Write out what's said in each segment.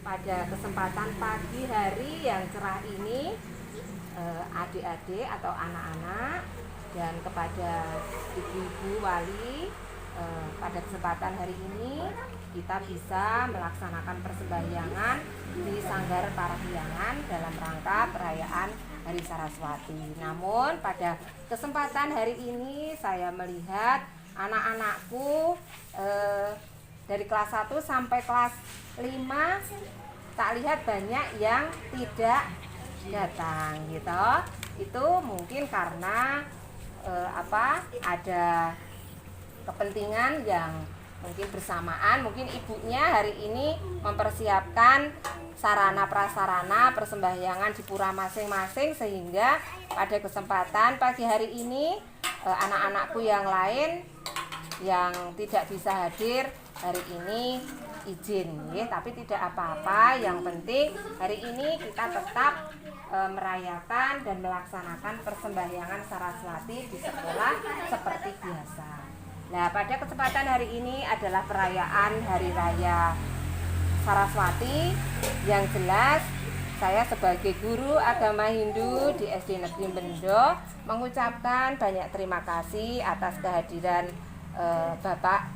pada kesempatan pagi hari yang cerah ini, adik-adik atau anak-anak dan kepada ibu-ibu wali, pada kesempatan hari ini kita bisa melaksanakan persembahyangan di Sanggar Parahyangan dalam rangka perayaan Hari Saraswati. Namun pada kesempatan hari ini saya melihat anak-anakku dari kelas 1 sampai kelas 5 tak lihat banyak yang tidak datang gitu. Itu mungkin karena ada kepentingan yang mungkin bersamaan, mungkin ibunya hari ini mempersiapkan sarana prasarana persembahyangan di pura masing-masing, sehingga pada kesempatan pagi hari ini anak-anakku yang lain yang tidak bisa hadir hari ini izin ya, tapi tidak apa-apa. Yang penting hari ini kita tetap merayakan dan melaksanakan persembahyangan Saraswati di sekolah seperti biasa. Nah, pada kesempatan hari ini adalah perayaan Hari Raya Saraswati. Yang jelas saya sebagai guru agama Hindu di SD Negeri Bendo mengucapkan banyak terima kasih atas kehadiran Bapak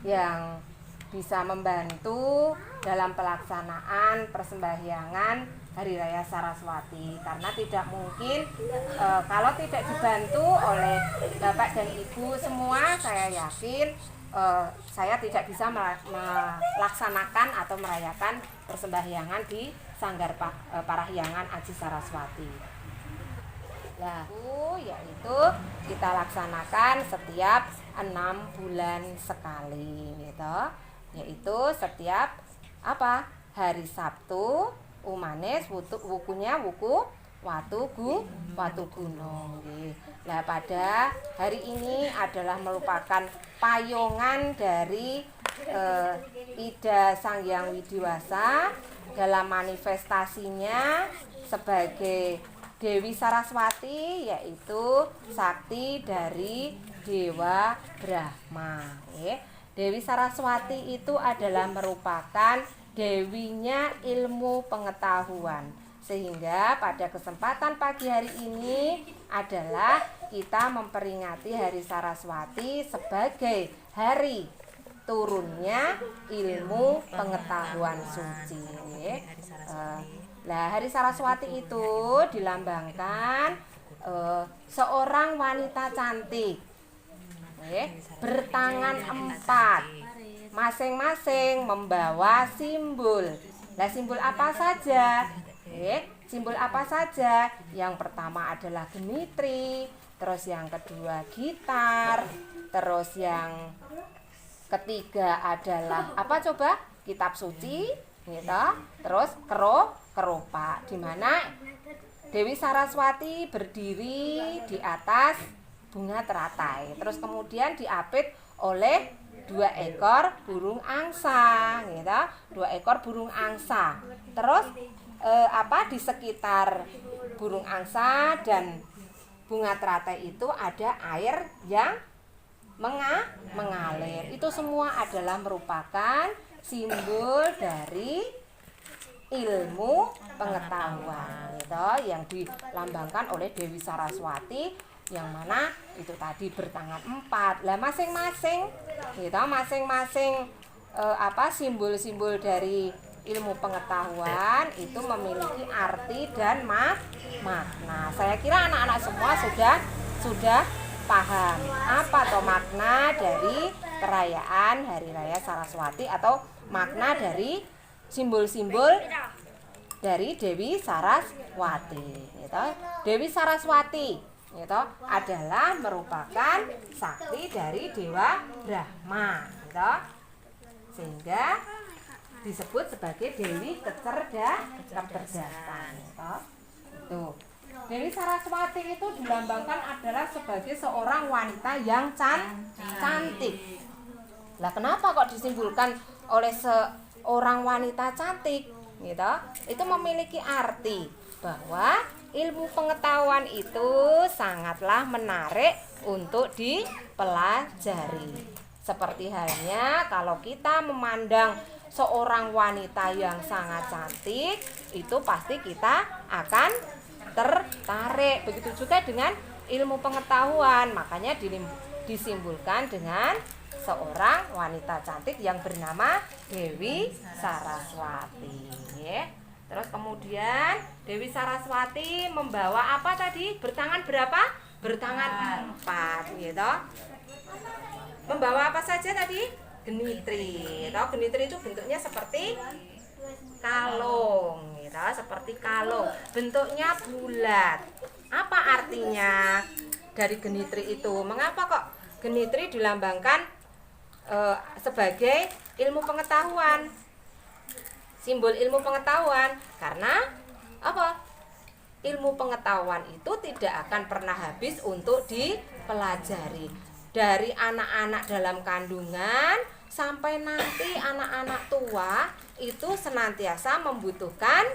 yang bisa membantu dalam pelaksanaan persembahyangan Hari Raya Saraswati, karena tidak mungkin kalau tidak dibantu oleh Bapak dan Ibu semua, saya yakin saya tidak bisa melaksanakan atau merayakan persembahyangan di Sanggar Parahyangan Aji Saraswati. Nah, yaitu kita laksanakan setiap 6 bulan sekali gitu. Yaitu setiap hari Sabtu umanes wukunya wuku watu gunung. Nah, pada hari ini adalah merupakan payungan dari Ida Sang Hyang Widiwasa dalam manifestasinya sebagai Dewi Saraswati, yaitu sakti dari Dewa Brahma. Dewi Saraswati itu adalah merupakan dewinya ilmu pengetahuan. Sehingga pada kesempatan pagi hari ini adalah kita memperingati Hari Saraswati sebagai hari turunnya ilmu pengetahuan suci. Hari Saraswati itu dilambangkan seorang wanita cantik bertangan 4, masing-masing membawa simbol. Nah, simbol apa saja? Simbol apa saja? Yang pertama adalah gemitri, terus yang kedua gitar, terus yang ketiga adalah apa coba? Kitab suci, gitu. Terus keropak, di mana Dewi Saraswati berdiri di atas bunga teratai. Terus kemudian diapit oleh 2 ekor burung angsa, gitu. 2 ekor burung angsa. Terus di sekitar burung angsa dan bunga teratai itu ada air yang mengalir. Itu semua adalah merupakan simbol dari ilmu pengetahuan, gitu, yang dilambangkan oleh Dewi Saraswati, yang mana itu tadi bertangan 4. Lah masing-masing simbol-simbol dari ilmu pengetahuan itu memiliki arti dan makna. Saya kira anak-anak semua sudah paham apa toh makna dari perayaan Hari Raya Saraswati atau makna dari simbol-simbol dari Dewi Saraswati, gitu. Dewi Saraswati itu adalah merupakan sakti dari Dewa Brahma, gitu. Sehingga disebut sebagai Dewi kecerdasan, gitu. Tuh. Dewi Saraswati itu dilambangkan adalah sebagai seorang wanita yang cantik. Lah, kenapa kok disimpulkan oleh seorang wanita cantik, gitu? Itu memiliki arti bahwa ilmu pengetahuan itu sangatlah menarik untuk dipelajari. Seperti halnya kalau kita memandang seorang wanita yang sangat cantik, itu pasti kita akan tertarik. Begitu juga dengan ilmu pengetahuan, makanya disimpulkan dengan seorang wanita cantik yang bernama Dewi Saraswati. Terus kemudian Dewi Saraswati membawa apa tadi? Bertangan berapa? Bertangan 4, gitu. Membawa apa saja tadi? Genitri. Genitri itu bentuknya seperti kalung, gitu. Seperti kalung. Bentuknya bulat. Apa artinya dari genitri itu? Mengapa kok genitri dilambangkan sebagai ilmu pengetahuan? Simbol ilmu pengetahuan. Karena apa? Ilmu pengetahuan itu tidak akan pernah habis untuk dipelajari. Dari anak-anak dalam kandungan sampai nanti anak-anak tua itu senantiasa membutuhkan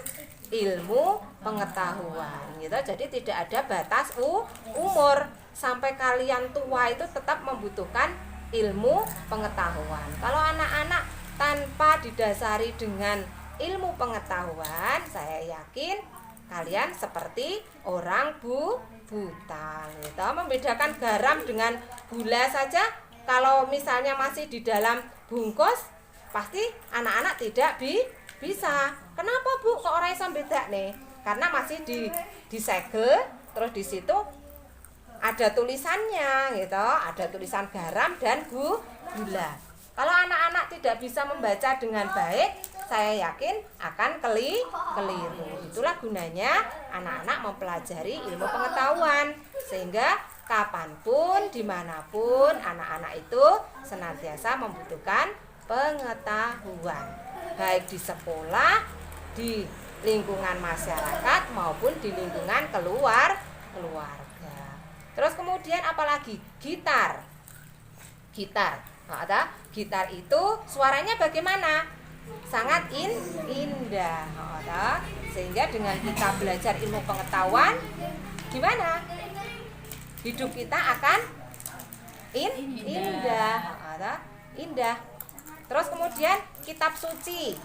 ilmu pengetahuan, gitu. Jadi tidak ada batas umur. Sampai kalian tua itu tetap membutuhkan ilmu pengetahuan. Kalau anak-anak tanpa didasari dengan ilmu pengetahuan, saya yakin kalian seperti orang buta, gitu. Membedakan garam dengan gula saja, kalau misalnya masih di dalam bungkus, pasti anak-anak tidak bisa. Kenapa Bu kok orang iso beda nih? Karena masih disegel, terus di situ ada tulisannya, gitu. Ada tulisan garam dan gula. Kalau anak-anak tidak bisa membaca dengan baik, saya yakin akan keliru. Itulah gunanya anak-anak mempelajari ilmu pengetahuan, sehingga kapanpun, dimanapun anak-anak itu senantiasa membutuhkan pengetahuan, baik di sekolah, di lingkungan masyarakat maupun di lingkungan keluarga. Terus kemudian apalagi? Gitar. Gitar itu suaranya bagaimana? Sangat indah. Sehingga dengan kita belajar ilmu pengetahuan, gimana? Hidup kita akan indah. Terus kemudian kitab suci.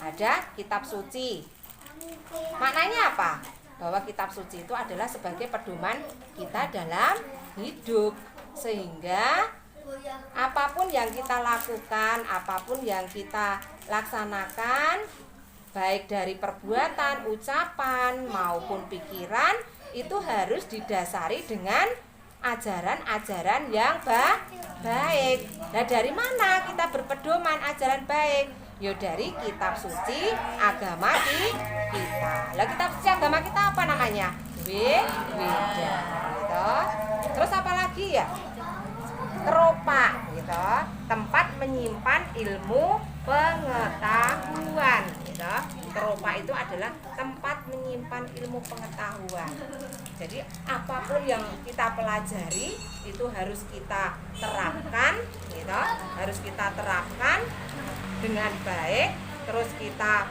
Ada kitab suci. Maknanya apa? Bahwa kitab suci itu adalah sebagai pedoman kita dalam hidup, sehingga apapun yang kita lakukan, apapun yang kita laksanakan, baik dari perbuatan, ucapan maupun pikiran, itu harus didasari dengan ajaran-ajaran yang baik. Nah, dari mana kita berpedoman ajaran baik? Ya dari kitab suci agama kita. Lah kitab suci agama kita apa namanya? Weda, gitu. Terus apa lagi ya? Keropak, gitu. Tempat menyimpan ilmu pengetahuan, gitu. Keropak itu adalah tempat menyimpan ilmu pengetahuan. Jadi apapun yang kita pelajari itu harus kita terapkan, gitu. Harus kita terapkan dengan baik, terus kita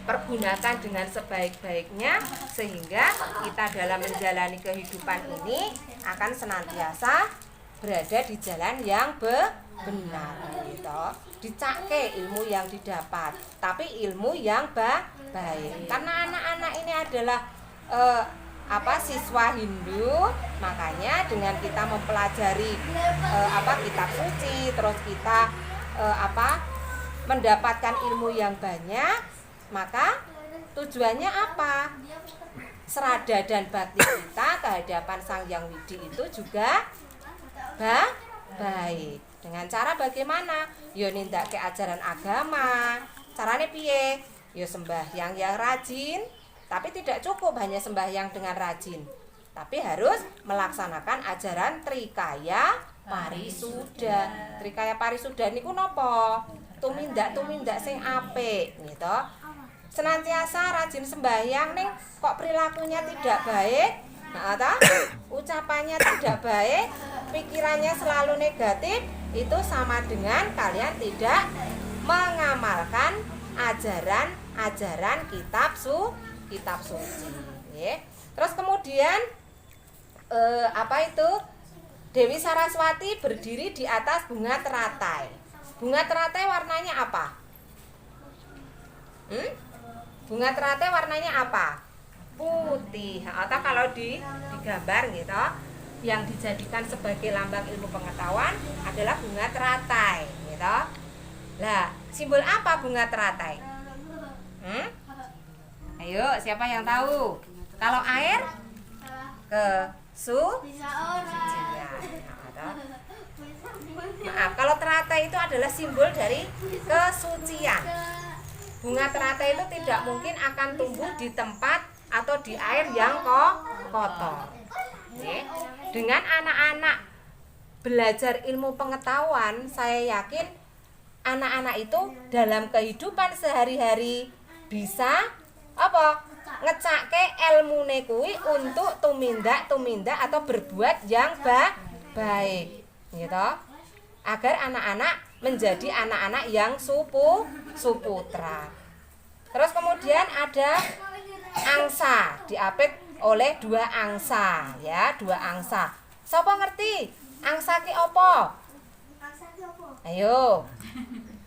pergunakan dengan sebaik-baiknya, sehingga kita dalam menjalani kehidupan ini akan senantiasa berada di jalan yang benar, gitu. Dicake ilmu yang didapat, tapi ilmu yang baik. Karena anak-anak ini adalah siswa Hindu, makanya dengan kita mempelajari kitab suci, terus kita mendapatkan ilmu yang banyak, maka tujuannya apa? Serada dan bakti kita kehadapan Sang Hyang Widi itu juga baik. Dengan cara bagaimana? Ya nindake ajaran agama. Carane piye? Ya sembahyang yang rajin, tapi tidak cukup hanya sembahyang dengan rajin, tapi harus melaksanakan ajaran Trikaya Parisuda. Trikaya Parisuda niku napa? Tumindak sing apik, gitu. Senantiasa rajin sembahyang ning kok perilakunya tidak baik, ucapannya tidak baik, pikirannya selalu negatif, itu sama dengan kalian tidak mengamalkan ajaran kitab suci. Terus kemudian Dewi Saraswati berdiri di atas bunga teratai. Bunga teratai warnanya apa? Bunga teratai warnanya apa? Putih. Atau kalau digambar gitu, yang dijadikan sebagai lambang ilmu pengetahuan adalah bunga teratai gitu. Lah, simbol apa bunga teratai? Ayo, siapa yang tahu? Kalau air kesucian. Maaf, kalau teratai itu adalah simbol dari kesucian. Bunga teratai itu tidak mungkin akan tumbuh di tempat atau di air yang kotor. Dengan anak-anak belajar ilmu pengetahuan, saya yakin anak-anak itu dalam kehidupan sehari-hari bisa ngecake ilmune kuwi untuk tumindak atau berbuat yang baik gitu, agar anak-anak menjadi anak-anak yang suputra. Terus kemudian ada angsa, diapit oleh 2 angsa ya, 2 angsa. Sapa ngerti angsa ki opo? Ayo.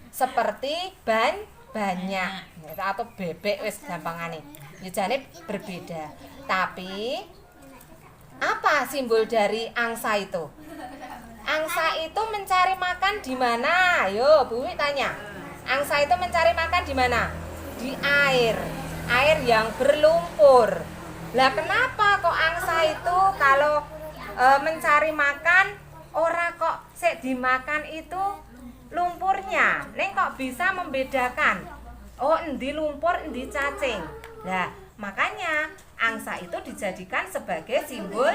Seperti banyak atau bebek wis gampangane. Ya jane berbeda. Tapi apa simbol dari angsa itu? Angsa itu mencari makan di mana? Ayo, Bu Wi tanya. Angsa itu mencari makan di mana? Di air. Air yang berlumpur. Lah kenapa kok angsa itu kalau mencari makan ora kok sik dimakan itu lumpurnya? Neng kok bisa membedakan? Oh, endi lumpur, endi cacing. Nah, makanya angsa itu dijadikan sebagai simbol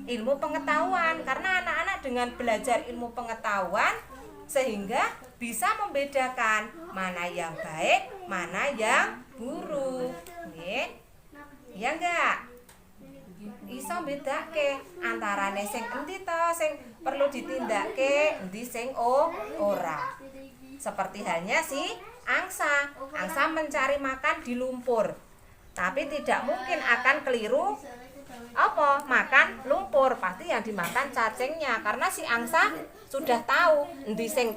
ilmu pengetahuan, karena anak-anak dengan belajar ilmu pengetahuan sehingga bisa membedakan mana yang baik, mana yang buruk. Nggih. Iya enggak? Iso bedake antarane sing endi to sing perlu ditindake, endi sing ora. Seperti halnya si angsa. Angsa mencari makan di lumpur. Tapi tidak mungkin akan keliru makan lumpur, pasti yang dimakan cacingnya, karena si angsa sudah tahu endi sing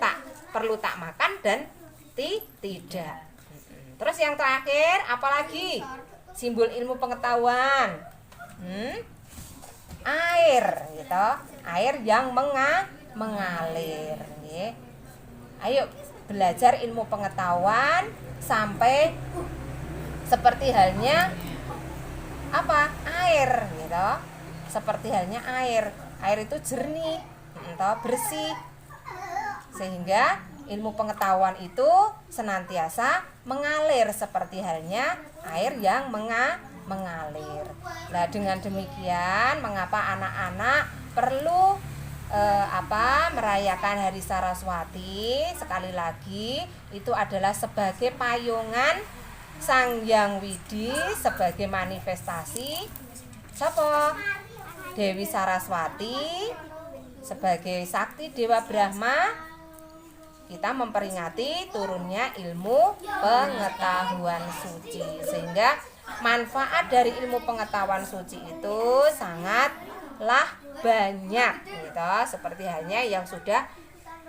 perlu tak makan dan tidak. Terus yang terakhir apalagi simbol ilmu pengetahuan? Air gitu, air yang mengalir nggih. Ayo belajar ilmu pengetahuan sampai seperti halnya air gitu. Seperti halnya air itu jernih atau bersih, sehingga ilmu pengetahuan itu senantiasa mengalir seperti halnya air yang mengalir. Nah, dengan demikian mengapa anak-anak perlu merayakan Hari Saraswati? Sekali lagi itu adalah sebagai payungan Sang Hyang Widi, sebagai manifestasi sapa? Dewi Saraswati sebagai sakti Dewa Brahma. Kita memperingati turunnya ilmu pengetahuan suci, sehingga manfaat dari ilmu pengetahuan suci itu sangatlah banyak gitu, seperti halnya yang sudah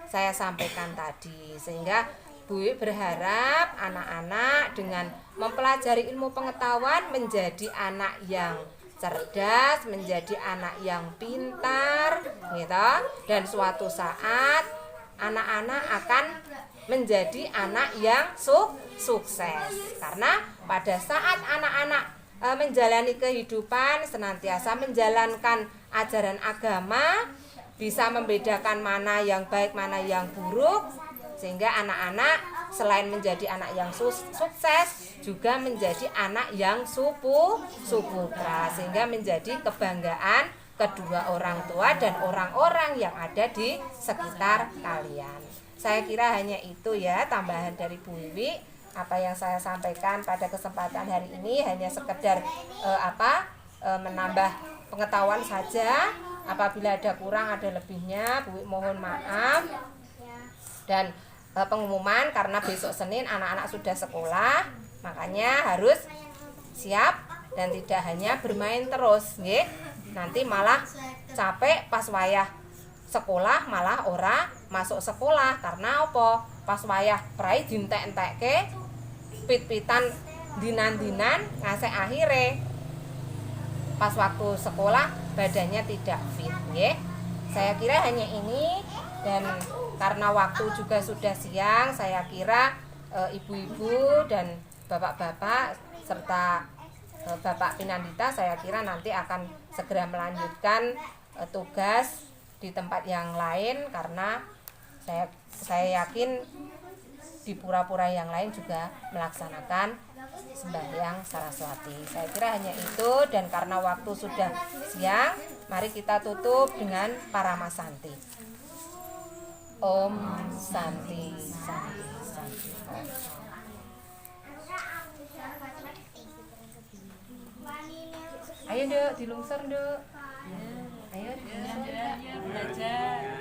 saya sampaikan tadi. Sehingga Bu berharap anak-anak dengan mempelajari ilmu pengetahuan menjadi anak yang cerdas, menjadi anak yang pintar gitu, dan suatu saat anak-anak akan menjadi anak yang sukses. Karena pada saat anak-anak menjalani kehidupan senantiasa menjalankan ajaran agama, bisa membedakan mana yang baik, mana yang buruk, sehingga anak-anak selain menjadi anak yang sukses juga menjadi anak yang suputra, sehingga menjadi kebanggaan kedua orang tua dan orang-orang yang ada di sekitar kalian. Saya kira hanya itu ya tambahan dari Bu Wiwi. Apa yang saya sampaikan pada kesempatan hari ini hanya sekedar menambah pengetahuan saja. Apabila ada kurang, ada lebihnya, Bu Wiwi mohon maaf. Dan pengumuman karena besok Senin anak-anak sudah sekolah, makanya harus siap dan tidak hanya bermain terus, nggih. Nanti malah capek pas wayah sekolah malah ora masuk sekolah. Karena apa? Pas wayah prai dientek-entekke pit-pitan dinan-dinan ngasih akhire pas waktu sekolah badannya tidak fit, nggih. Saya kira hanya ini, dan karena waktu juga sudah siang, saya kira ibu-ibu dan bapak-bapak serta Bapak Pinandita saya kira nanti akan segera melanjutkan tugas di tempat yang lain, karena saya yakin di pura-pura yang lain juga melaksanakan sembahyang Saraswati. Saya kira hanya itu, dan karena waktu sudah siang, mari kita tutup dengan Paramasanti. Om Santi Santi Santi Om. Ayo Dek, dilungsur Dek. Ayo dilungsur. Belajar.